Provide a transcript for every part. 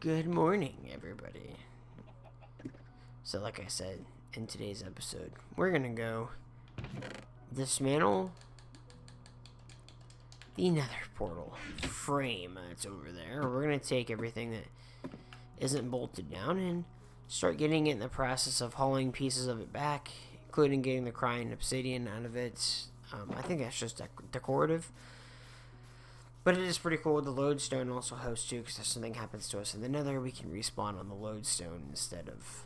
Good morning, everybody. So, like I said in today's episode, we're gonna go dismantle the nether portal frame that's over there. We're gonna take everything that isn't bolted down and start getting it in the process of hauling pieces of it back, including getting the crying obsidian out of it. I think that's just decorative. But it is pretty cool with the lodestone also host too, because if something happens to us in the nether, we can respawn on the lodestone instead of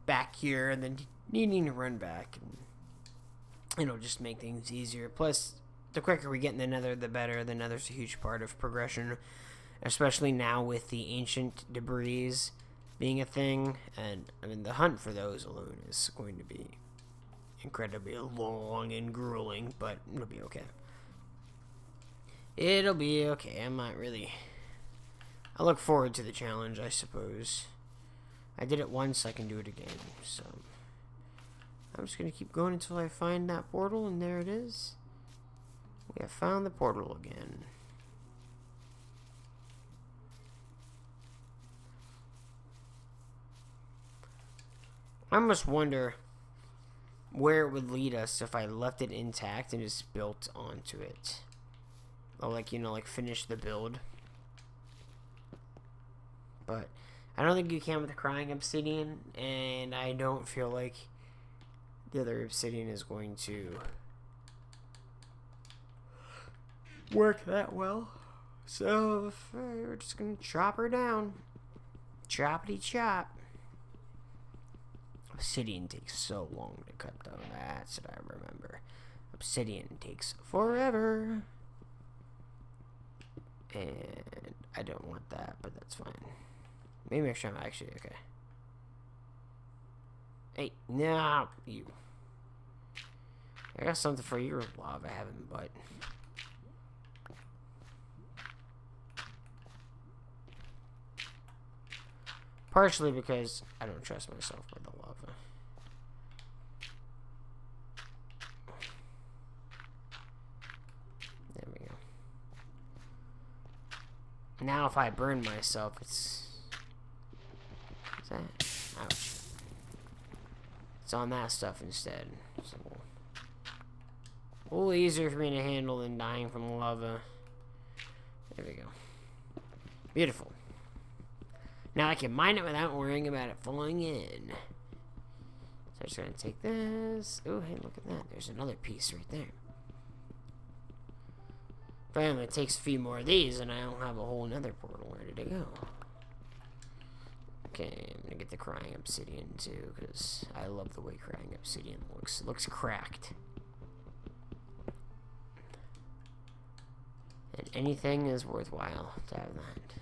back here and then needing to run back. And it'll just make things easier. Plus, the quicker we get in the nether, the better. The nether's a huge part of progression, especially now with the ancient debris being a thing. And I mean, the hunt for those alone is going to be incredibly long and grueling, but it'll be okay. It'll be okay. I'm not really... I look forward to the challenge, I suppose. I did it once, I can do it again. So, I'm just going to keep going until I find that portal, and there it is. We have found the portal again. I almost wonder where it would lead us if I left it intact and just built onto it. Or like, you know, like finish the build. But I don't think you can with the crying obsidian, and I don't feel like the other obsidian is going to work that well. So we're just gonna chop her down. Choppity chop. Obsidian takes so long to cut though. That's what I remember. Obsidian takes forever. And I don't want that, but that's fine. Maybe actually I'm actually okay. Hey, no, you. I got something for your lava heaven, but partially because I don't trust myself with the lava. There we go. Now if I burn myself, it's... What's that? Ouch. It's on that stuff instead. So, a little easier for me to handle than dying from lava. There we go. Beautiful. Now I can mine it without worrying about it falling in. So I'm just going to take this. Oh, hey, look at that. There's another piece right there. Finally, it takes a few more of these, and I'll have a whole nether portal ready to go. Okay, I'm gonna get the crying obsidian too, because I love the way crying obsidian looks. It looks cracked. And anything is worthwhile to have that.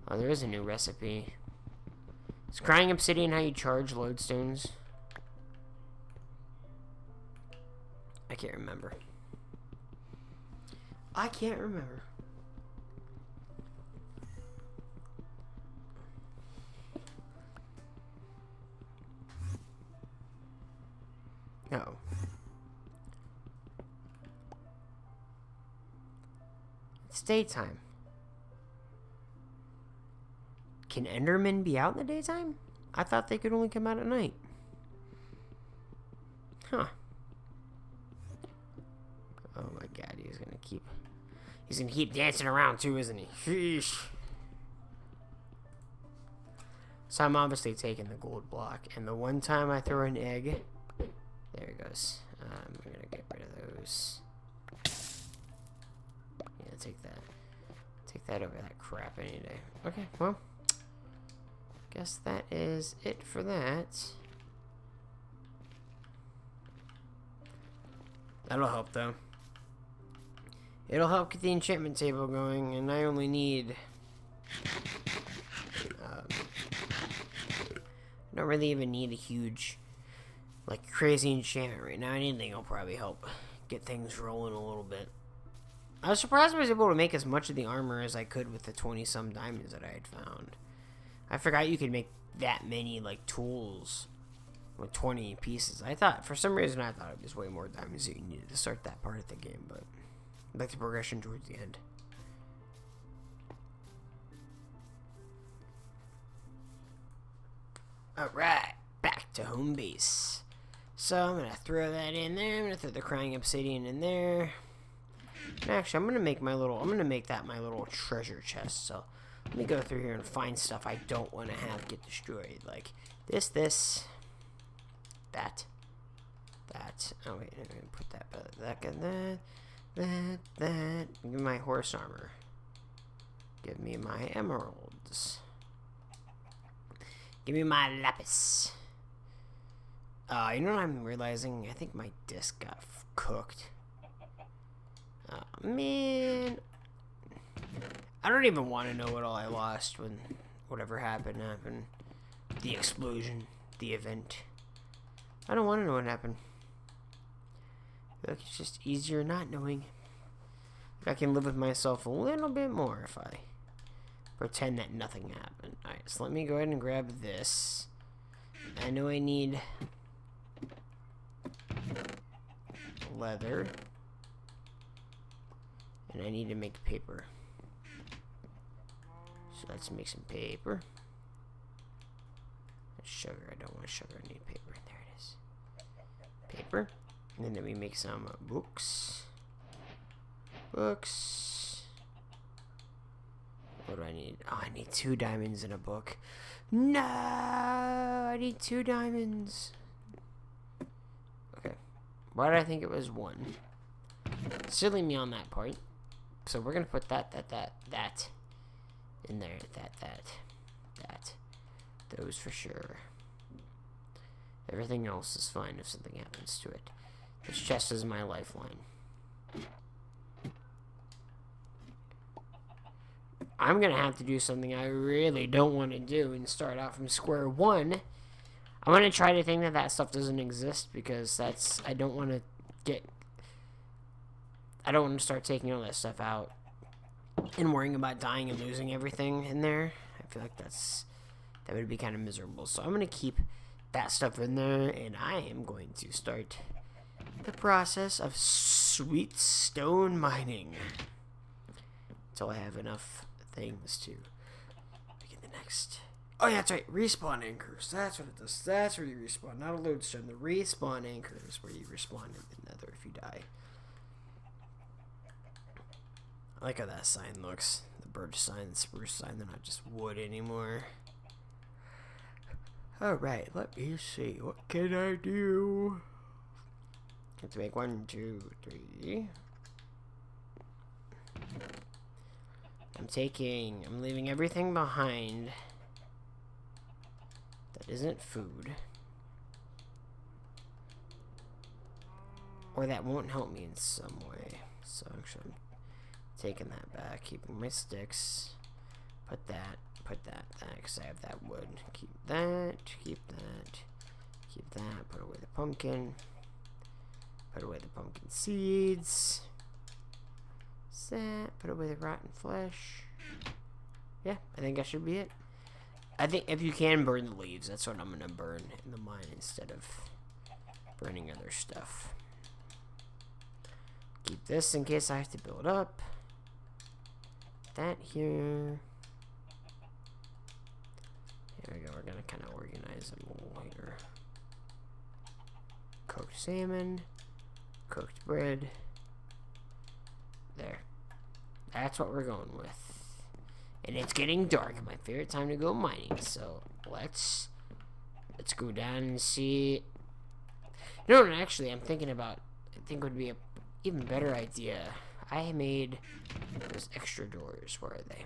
Oh, there is a new recipe. Is crying obsidian how you charge lodestones? I can't remember. I can't remember. No. It's daytime. Can Endermen be out in the daytime? I thought they could only come out at night. Huh. Oh my god, he's gonna keep dancing around too, isn't he? Sheesh. So I'm obviously taking the gold block, and the one time I throw an egg, there it goes. I'm gonna get rid of those. Yeah, take that. Take that over that crap any day. Okay, well, guess that is it for that. That'll help though. It'll help get the enchantment table going, and I only need... I don't really even need a huge, like, crazy enchantment right now. Anything will probably help get things rolling a little bit. I was surprised I was able to make as much of the armor as I could with the 20-some diamonds that I had found. I forgot you could make that many, like, tools with 20 pieces. For some reason, I thought it was way more diamonds that you needed to start that part of the game, but... like the progression towards the end. Alright, back to home base. So I'm gonna throw that in there. I'm gonna throw the crying obsidian in there. And actually, I'm gonna make that my little treasure chest. So let me go through here and find stuff I don't want to have get destroyed, like this, that. Oh wait, I'm gonna put that. Give me my horse armor. Give me my emeralds. Give me my lapis. You know what I'm realizing? I think my disc got cooked. Man. I don't even want to know what all I lost when whatever happened. The explosion. The event. I don't want to know what happened. I feel like it's just easier not knowing. I can live with myself a little bit more if I pretend that nothing happened. Alright, so let me go ahead and grab this. I know I need leather. And I need to make paper. So let's make some paper. Sugar. I don't want sugar. I need paper. There it is. Paper. And then let me make some books. Books. What do I need? Oh, I need 2 diamonds in a book. No! I need 2 diamonds. Okay. Why did I think it was 1? Silly me on that point. So we're gonna put that in there. That. Those for sure. Everything else is fine if something happens to it. This chest is my lifeline. I'm gonna have to do something I really don't want to do and start out from square one. I'm gonna try to think that stuff doesn't exist because I don't want to start taking all that stuff out and worrying about dying and losing everything in there. I feel like that would be kind of miserable. So I'm gonna keep that stuff in there, and I am going to start the process of sweet stone mining until I have enough things to begin the next. Oh yeah, that's right. Respawn anchors. That's what it does. That's where you respawn, not a lodestone. The respawn anchors where you respawn in the nether if you die. I like how that sign looks. The birch sign, the spruce sign. They're not just wood anymore. Alright, let me see. What can I do? Have to make 1, 2, 3. I'm leaving everything behind that isn't food. Or that won't help me in some way. So actually I'm taking that back, keeping my sticks. Put that, because I have that wood. Keep that, put away the pumpkin. Put away the pumpkin seeds. Put away the rotten flesh. Yeah, I think that should be it. I think if you can burn the leaves, that's what I'm gonna burn in the mine instead of burning other stuff. Keep this in case I have to build up. That here. There we go. We're gonna kind of organize them all here. Cooked salmon, cooked bread. There. That's what we're going with. And it's getting dark. My favorite time to go mining. So let's go down and see. No, actually, I think would be a even better idea. I made those extra doors. Where are they?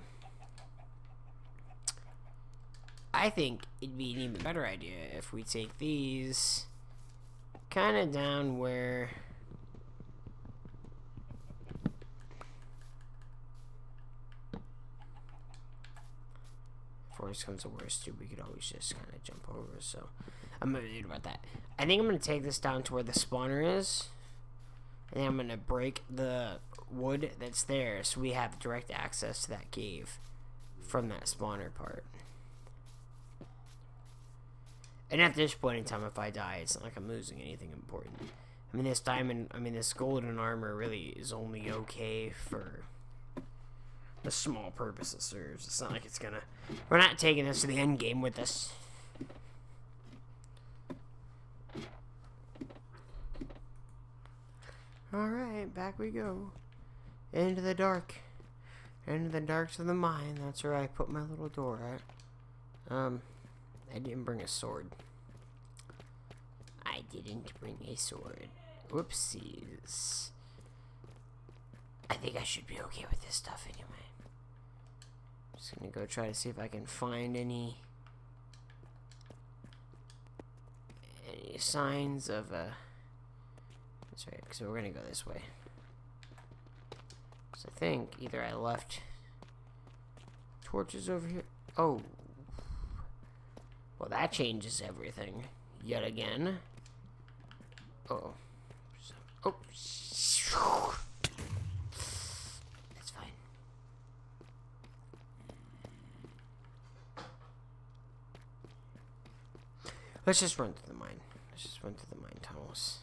I think it'd be an even better idea if we take these kind of down where if worst comes to worst too, we could always just kind of jump over. So I'm gonna do about that. I think I'm gonna take this down to where the spawner is, and then I'm gonna break the wood that's there so we have direct access to that cave from that spawner part. And at this point in time, if I die, it's not like I'm losing anything important. I mean, this golden armor really is only okay for the small purpose it serves. It's not like it's gonna... We're not taking this to the end game with us. Alright, back we go. Into the dark. Into the darks of the mine. That's where I put my little door at. I didn't bring a sword. I didn't bring a sword. Whoopsies. I think I should be okay with this stuff anyway. Just gonna go try to see if I can find any signs of that's right, so we're gonna go this way. So I think either I left torches over here. Oh. Well, that changes everything yet again. Uh-oh. Oh. That's fine. Let's just run through the mine. Let's just run through the mine tunnels.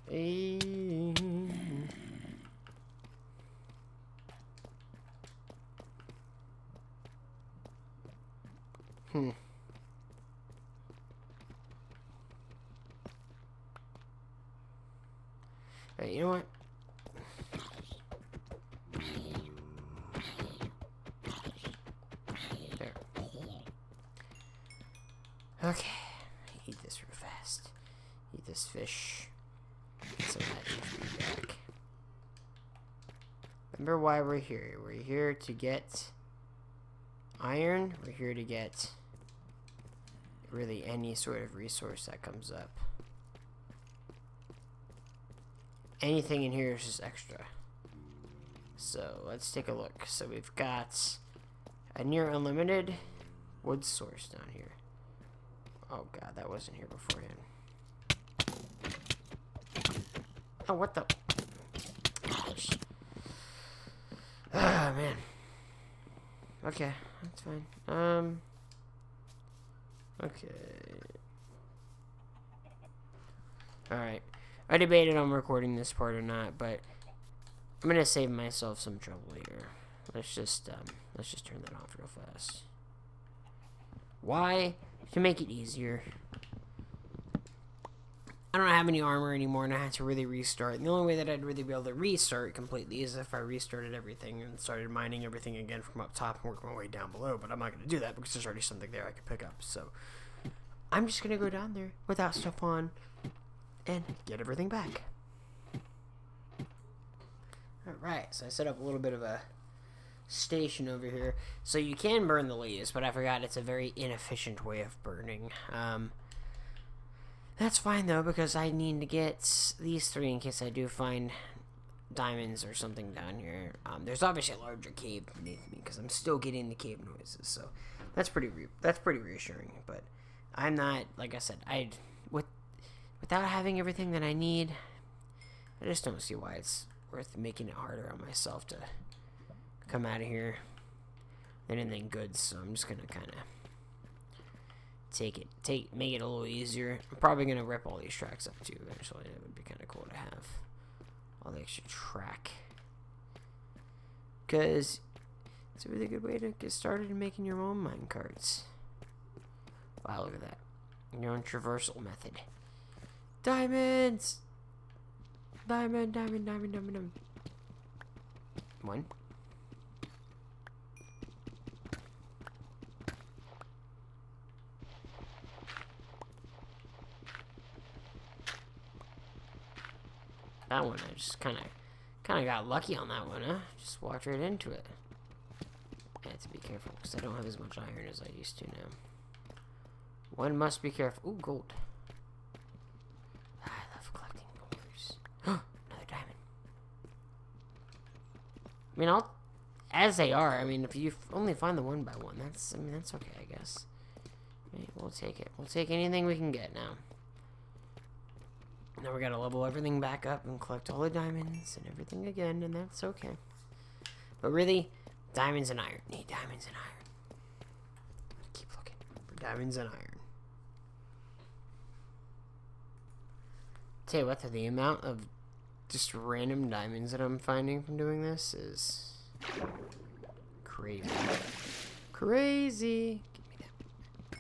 Hey, you know what? There. Okay. Eat this real fast. Eat this fish. Get some of that HP back. Remember why we're here. We're here to get iron. We're here to get really any sort of resource that comes up. Anything in here is just extra. So let's take a look. So we've got a near unlimited wood source down here. Oh god, that wasn't here beforehand. Oh, what the? Gosh. Ah, man. Okay, that's fine. Okay. Alright. I debated on recording this part or not, but I'm gonna save myself some trouble here. Let's just turn that off real fast. Why? To make it easier. I don't have any armor anymore, and I had to really restart. And the only way that I'd really be able to restart completely is if I restarted everything and started mining everything again from up top and work my way down below. But I'm not gonna do that because there's already something there I can pick up. So I'm just gonna go down there without stuff on and get everything back. Alright, so I set up a little bit of a station over here. So you can burn the leaves, but I forgot it's a very inefficient way of burning. That's fine though, because I need to get these three in case I do find diamonds or something down here. There's obviously a larger cave beneath me because I'm still getting the cave noises, so that's pretty reassuring. But I'm not, like I said, without having everything that I need, I just don't see why it's worth making it harder on myself to come out of here than anything good. So I'm just gonna kind of make it a little easier. I'm probably gonna rip all these tracks up too eventually. It would be kind of cool to have all the extra track, because it's a really good way to get started in making your own mine carts. Wow, look at that. Your own traversal method. Diamonds! Diamond. One. That one, I just kind of got lucky on that one, huh? Just walked right into it. I have to be careful because I don't have as much iron as I used to now. One must be careful. Ooh, gold. I love collecting golders. Another diamond. I mean, as they are. I mean, if you only find the one by one, that's okay, I guess. Right, we'll take it. We'll take anything we can get now. Now we gotta level everything back up and collect all the diamonds and everything again, and that's okay. But really, diamonds and iron. Need diamonds and iron. Keep looking for diamonds and iron. Tell you what, the amount of just random diamonds that I'm finding from doing this is crazy. Crazy. Give me that.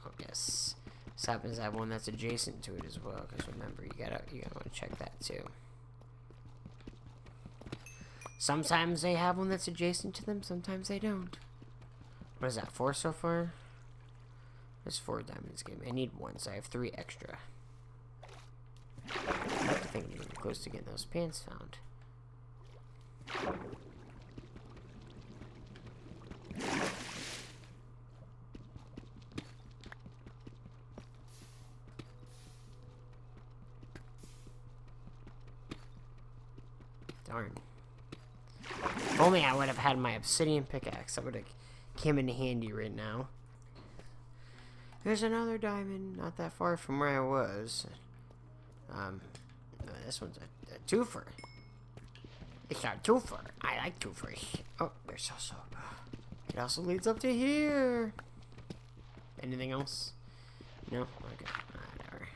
Oh, yes. This happens to have one that's adjacent to it as well, because remember, you gotta want to check that too. Sometimes they have one that's adjacent to them, sometimes they don't. What is that, 4 so far? There's 4 diamonds game. I need 1, so I have 3 extra. I think I'm getting close to getting those pants found. Darn. If only I would have had my obsidian pickaxe, that would have came in handy right now. There's another diamond, not that far from where I was. This one's a twofer. It's a twofer. I like twofers. Oh, there's also... It also leads up to here. Anything else? No? Okay. Whatever.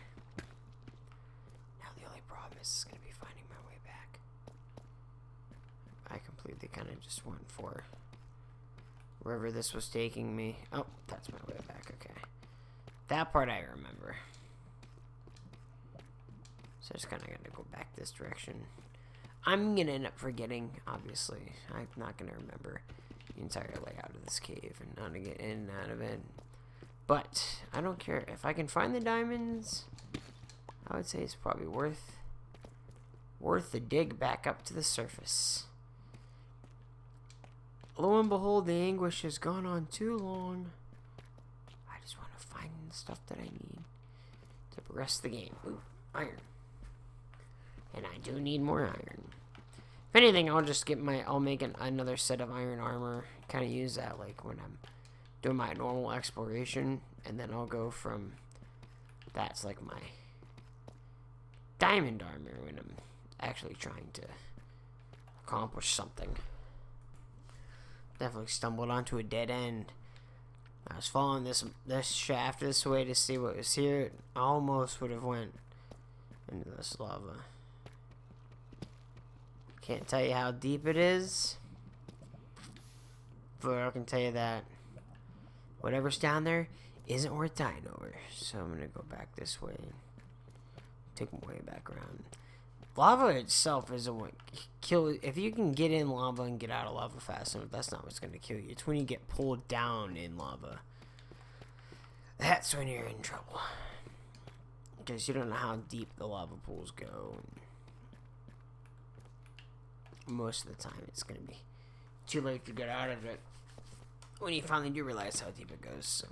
Now the only problem is going to be finding my way back. I completely kind of just went for wherever this was taking me. Oh, that's my way back. Okay. That part I remember. So I just kind of got to go back this direction. I'm going to end up forgetting, obviously. I'm not going to remember the entire layout of this cave and how to get in and out of it. But I don't care. If I can find the diamonds, I would say it's probably worth the dig back up to the surface. Lo and behold, the anguish has gone on too long. I just want to find the stuff that I need to progress the game. Ooh, iron. And I do need more iron. If anything, I'll make another set of iron armor. Kind of use that like when I'm doing my normal exploration. And then I'll go from that's like my diamond armor when I'm actually trying to accomplish something. Definitely stumbled onto a dead end. I was following this shaft this way to see what was here. It almost would have went into this lava. Can't tell you how deep it is, but I can tell you that whatever's down there isn't worth dying over. So I'm gonna go back this way. Take my way back around. Lava itself isn't what kills. If you can get in lava and get out of lava fast enough, that's not what's gonna kill you. It's when you get pulled down in lava. That's when you're in trouble. Because you don't know how deep the lava pools go. Most of the time, it's gonna be too late to get out of it when you finally do realize how deep it goes. So,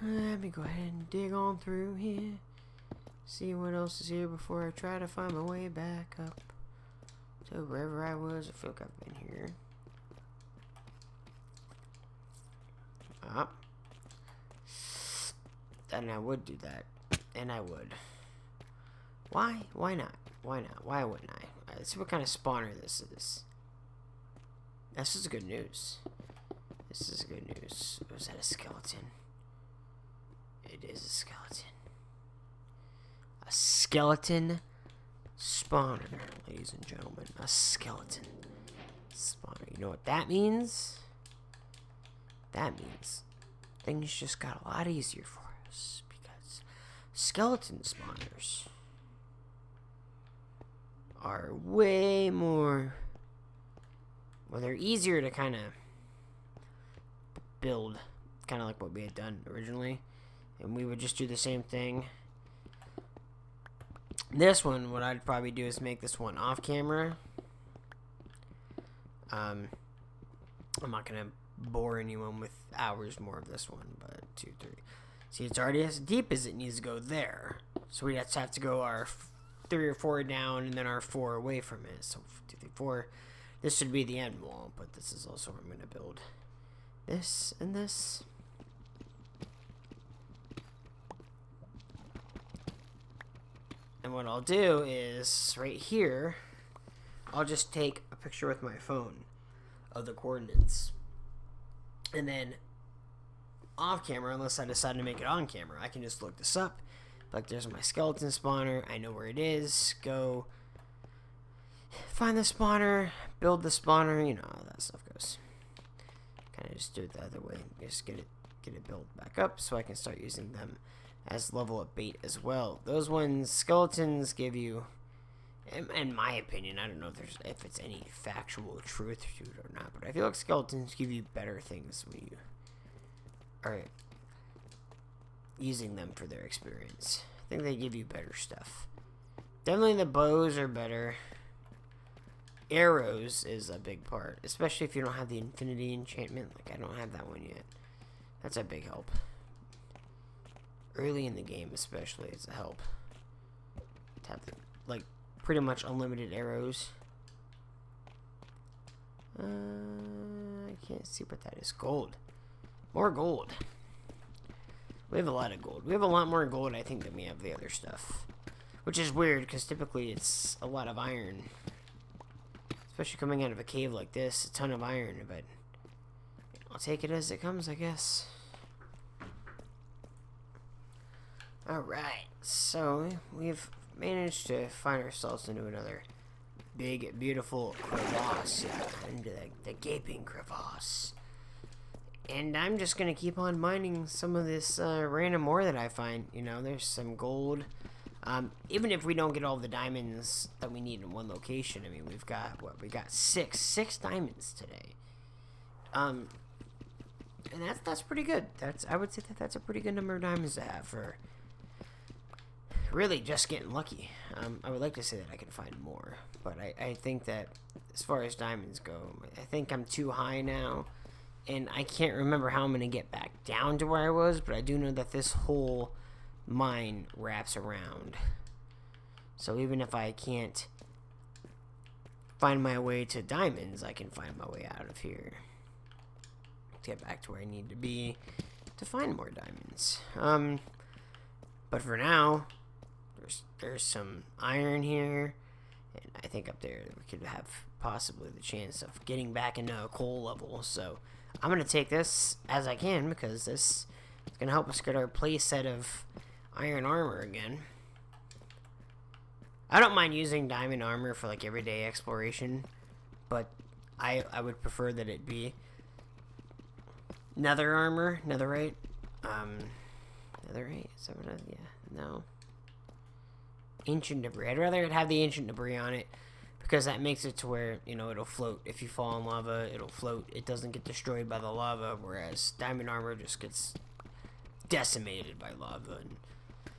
let me go ahead and dig on through here. See what else is here before I try to find my way back up to wherever I was. I feel like I've been here. Up. And I would do that. And I would. Why? Why not? Why not? Why wouldn't I? Let's see what kind of spawner this is. This is good news. This is good news. Was that a skeleton? It is a skeleton. A skeleton spawner, ladies and gentlemen. A skeleton spawner. You know what that means? That means things just got a lot easier for us because skeleton spawners are way more, well, they're easier to kind of build, kind of like what we had done originally, and we would just do the same thing. This one, what I'd probably do is make this one off camera. I'm not gonna bore anyone with hours more of this one, but 2, 3. See, it's already as deep as it needs to go there, so we just have to go our 3 or 4 down and then our 4 away from it. So 2, 3, 4. This should be the end wall, but this is also where I'm gonna build this and this. And what I'll do is right here, I'll just take a picture with my phone of the coordinates. And then off camera, unless I decide to make it on camera, I can just look this up. Like, there's my skeleton spawner. I know where it is. Go find the spawner, build the spawner, you know how that stuff goes. Kind of just do it the other way. Just get it built back up so I can start using them as level up bait as well. Those ones, skeletons give you, in my opinion, I don't know if it's any factual truth to it or not, but I feel like skeletons give you better things when you are using them for their experience. I think they give you better stuff. Definitely the bows are better. Arrows is a big part, especially if you don't have the infinity enchantment. Like, I don't have that one yet. That's a big help. Early in the game, especially, it's a help to have, like, pretty much unlimited arrows. I can't see what that is. Gold. More gold. We have a lot of gold. We have a lot more gold, I think, than we have the other stuff. Which is weird, because typically it's a lot of iron. Especially coming out of a cave like this, a ton of iron, but I'll take it as it comes, I guess. Alright, so we've managed to find ourselves into another big, beautiful crevasse. Yeah, into the gaping crevasse. And I'm just going to keep on mining some of this random ore that I find. You know, there's some gold. Even if we don't get all the diamonds that we need in one location, I mean, we've got, what, we got six diamonds today. And that's pretty good. I would say that's a pretty good number of diamonds to have for really just getting lucky. I would like to say that I can find more, but I think that as far as diamonds go, I think I'm too high now, and I can't remember how I'm going to get back down to where I was, but I do know that this whole mine wraps around. So even if I can't find my way to diamonds, I can find my way out of here to get back to where I need to be to find more diamonds. But for now, there's some iron here, and I think up there we could have possibly the chance of getting back into a coal level. So I'm gonna take this as I can, because this is gonna help us get our play set of iron armor again. I don't mind using diamond armor for like everyday exploration, but I would prefer that it be nether armor, netherite. Netherite? Is that what yeah, no. Ancient debris. I'd rather it have the ancient debris on it, because that makes it to where, you know, it'll float. If you fall in lava, it'll float. It doesn't get destroyed by the lava, whereas diamond armor just gets decimated by lava. And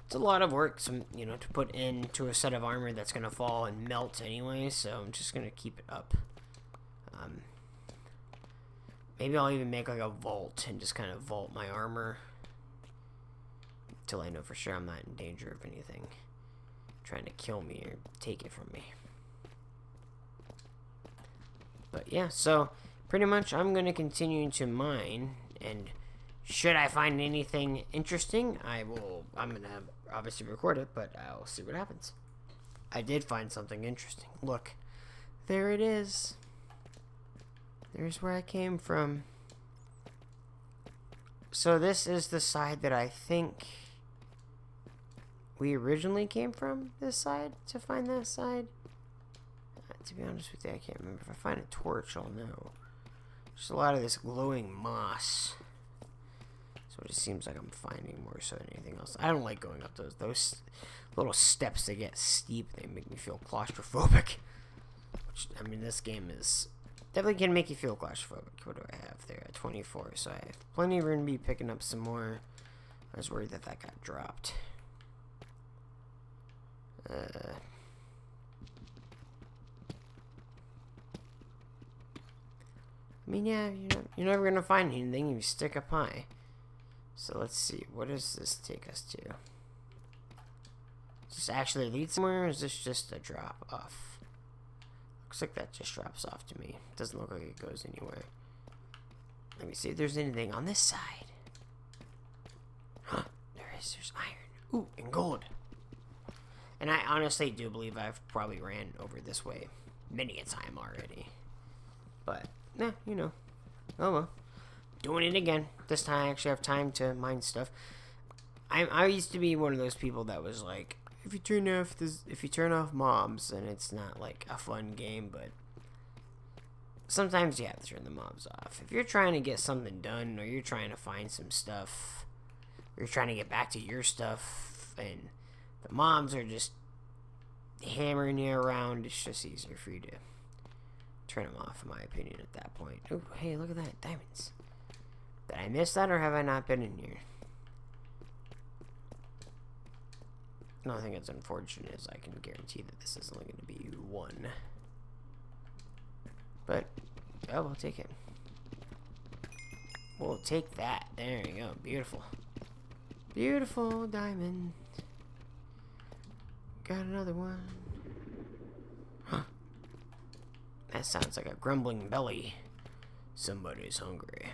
it's a lot of work, you know, to put into a set of armor that's going to fall and melt anyway, so I'm just going to keep it up. Maybe I'll even make like a vault and just kind of vault my armor until I know for sure I'm not in danger of anything trying to kill me or take it from me. But yeah, so pretty much I'm going to continue to mine, and should I find anything interesting, I'm going to obviously record it, but I'll see what happens. I did find something interesting. Look, there it is. There's where I came from. So this is the side that I think we originally came from, this side, to find that side. To be honest with you, I can't remember. If I find a torch, I'll know. There's a lot of this glowing moss. So it just seems like I'm finding more so than anything else. I don't like going up those little steps. They get steep. They make me feel claustrophobic. Which, I mean, this game is definitely can make you feel claustrophobic. What do I have there? 24. So I have plenty of room to be picking up some more. I was worried that got dropped. I mean, yeah, you're never gonna find anything if you stick up high. So let's see, what does this take us to? Does this actually lead somewhere, or is this just a drop off? Looks like that just drops off to me. Doesn't look like it goes anywhere. Let me see if there's anything on this side. Huh, there's iron. Ooh, and gold. And I honestly do believe I've probably ran over this way many a time already. But, nah, you know. Oh well. Doing it again. This time I actually have time to mine stuff. I used to be one of those people that was like, if you turn off mobs, then it's not like a fun game, but sometimes you have to turn the mobs off. If you're trying to get something done, or you're trying to find some stuff, or you're trying to get back to your stuff, and the mobs are just hammering you around, it's just easier for you to turn them off, in my opinion, at that point. Oh, hey, look at that. Diamonds. Did I miss that, or have I not been in here? The only thing that's unfortunate is I can guarantee that this is only going to be one. But, oh, we'll take it. We'll take that. There you go. Beautiful. Beautiful diamond. Got another one. Huh. That sounds like a grumbling belly. Somebody's hungry.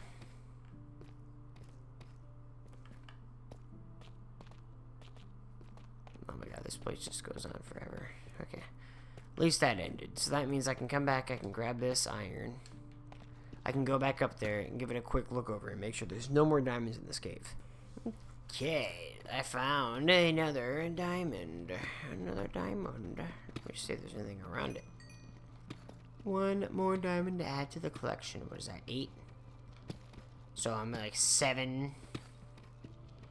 Oh my god, this place just goes on forever. Okay. At least that ended. So that means I can come back, I can grab this iron. I can go back up there and give it a quick look over and make sure there's no more diamonds in this cave. Okay, I found another diamond. Another diamond. Let me see if there's anything around it. One more diamond to add to the collection. What is that, 8? So I'm at like 7.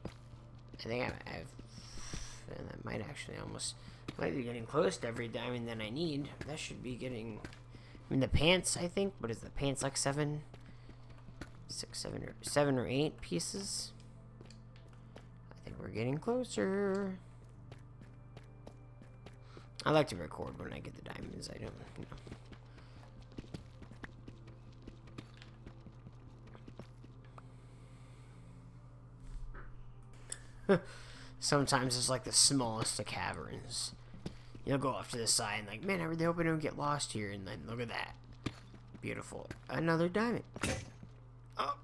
I think I've and that might actually might be getting close to every diamond that I need. That should be getting, I mean, the pants, I think, what is the pants, like 7 or 8 pieces? I think we're getting closer. I like to record when I get the diamonds. I don't, you know. Sometimes it's like the smallest of caverns. You'll go off to the side and like, man, I really hope I don't get lost here. And then look at that. Beautiful. Another diamond. Oh.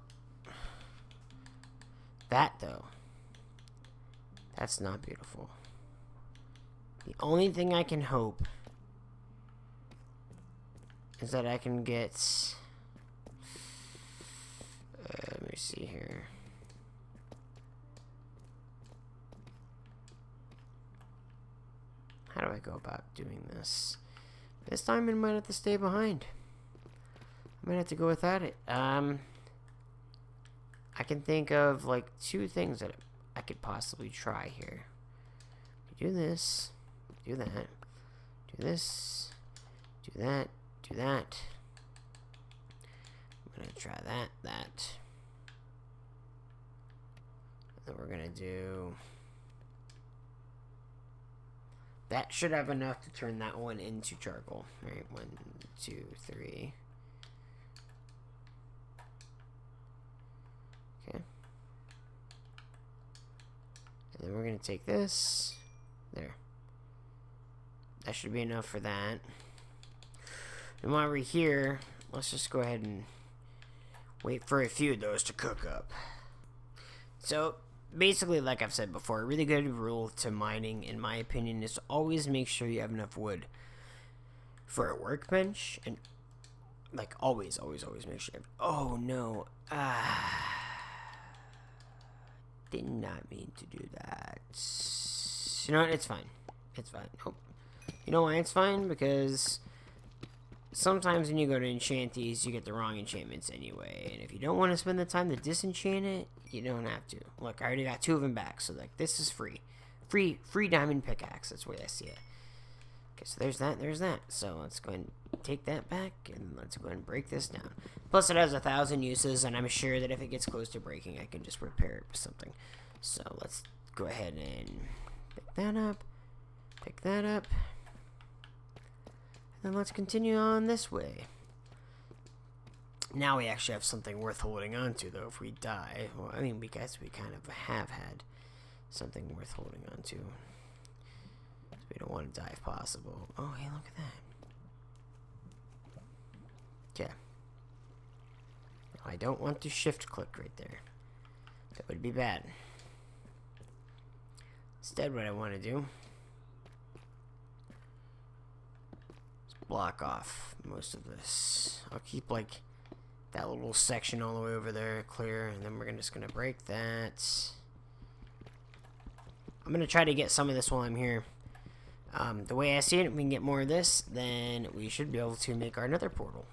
That, though. That's not beautiful. The only thing I can hope is that I can get... let me see here. How do I go about doing this? This diamond might have to stay behind. I might have to go without it. I can think of like 2 things that I could possibly try here. Do this, do that, do this, do that, do that. I'm gonna try that. And then we're gonna do... That should have enough to turn that one into charcoal. Alright, 1, 2, 3. Okay. And then we're going to take this. There. That should be enough for that. And while we're here, let's just go ahead and wait for a few of those to cook up. So... basically, like I've said before, a really good rule to mining, in my opinion, is to always make sure you have enough wood for a workbench. And, like, always make sure you have... Oh, no. Did not mean to do that. You know what? It's fine. It's fine. Nope. You know why it's fine? Because... sometimes when you go to enchant these, you get the wrong enchantments anyway. And if you don't want to spend the time to disenchant it, you don't have to. Look, I already got 2 of them back, so like this is free. Free diamond pickaxe, that's where I see it. Okay, so there's that. So let's go ahead and take that back, and let's go ahead and break this down. Plus it has 1,000 uses, and I'm sure that if it gets close to breaking, I can just repair it with something. So let's go ahead and pick that up. Pick that up. And let's continue on this way. Now we actually have something worth holding on to, though, if we die. Well, I mean, we guess we kind of have had something worth holding on to. We don't want to die if possible. Oh, hey, look at that. Okay. I don't want to shift click right there. That would be bad. Instead, what I want to do... block off most of this. I'll keep like that little section all the way over there clear, and then we're just gonna break that. I'm gonna try to get some of this while I'm here. The way I see it, if we can get more of this, then we should be able to make our nether portal.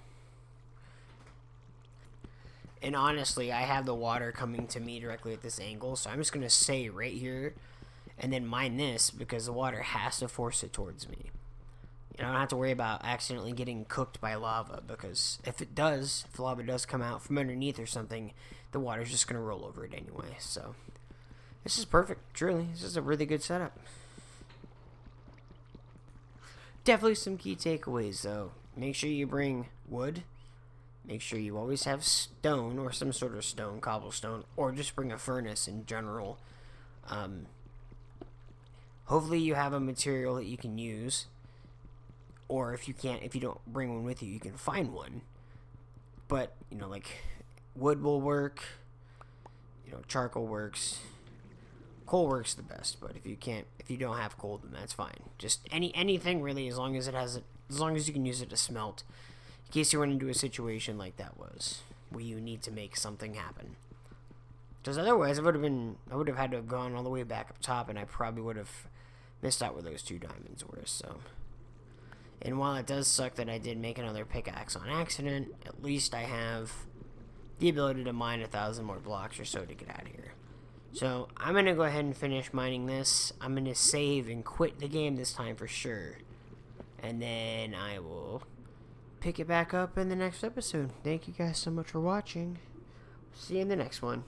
And honestly, I have the water coming to me directly at this angle, so I'm just going to stay right here and then mine this, because the water has to force it towards me. I don't have to worry about accidentally getting cooked by lava, because if lava does come out from underneath or something, the water's just going to roll over it anyway. So this is perfect, truly. This is a really good setup. Definitely some key takeaways, though. Make sure you bring wood. Make sure you always have stone, or some sort of stone, cobblestone, or just bring a furnace in general. Hopefully you have a material that you can use, or if you don't bring one with you, you can find one. But, like, wood will work, charcoal works, coal works the best, but if you don't have coal, then that's fine. Just anything really, as long as you can use it to smelt, in case you run into a situation like that was, where you need to make something happen. Because otherwise, I would have had to have gone all the way back up top, and I probably would have missed out where those 2 diamonds were. So, and while it does suck that I did make another pickaxe on accident, at least I have the ability to mine 1,000 more blocks or so to get out of here. So I'm gonna go ahead and finish mining this. I'm gonna save and quit the game this time for sure, and then I will pick it back up in the next episode. Thank you guys so much for watching. See you in the next one.